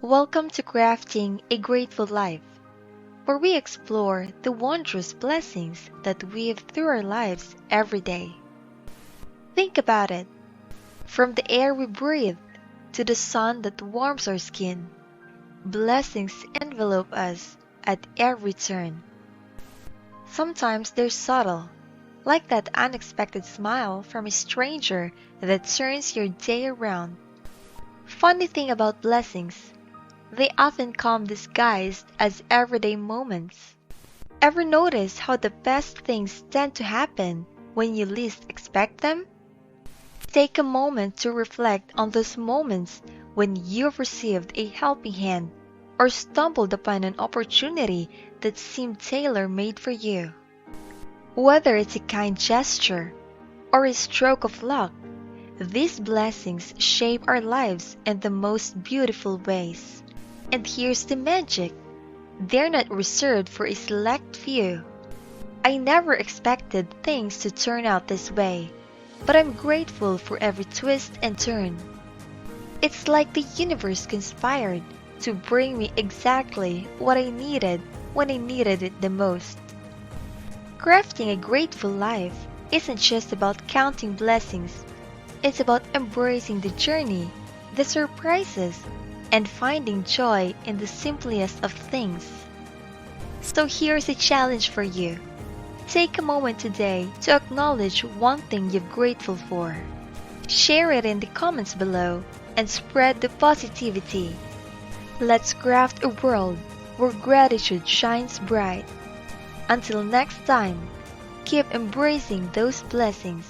Welcome to Crafting a Grateful Life, where we explore the wondrous blessings that weave through our lives every day. Think about it, from the air we breathe to the sun that warms our skin, blessings envelope us at every turn. Sometimes they're subtle, like that unexpected smile from a stranger that turns your day around. Funny thing about blessings, they often come disguised as everyday moments. Ever notice how the best things tend to happen when you least expect them? Take a moment to reflect on those moments when you've received a helping hand or stumbled upon an opportunity that seemed tailor-made for you. Whether it's a kind gesture or a stroke of luck, these blessings shape our lives in the most beautiful ways. And here's the magic. They're not reserved for a select few. I never expected things to turn out this way, but I'm grateful for every twist and turn. It's like the universe conspired to bring me exactly what I needed when I needed it the most. Crafting a grateful life isn't just about counting blessings. It's about embracing the journey, the surprises, and finding joy in the simplest of things. So here's a challenge for you. Take a moment today to acknowledge one thing you're grateful for. Share it in the comments below and spread the positivity. Let's craft a world where gratitude shines bright. Until next time, keep embracing those blessings.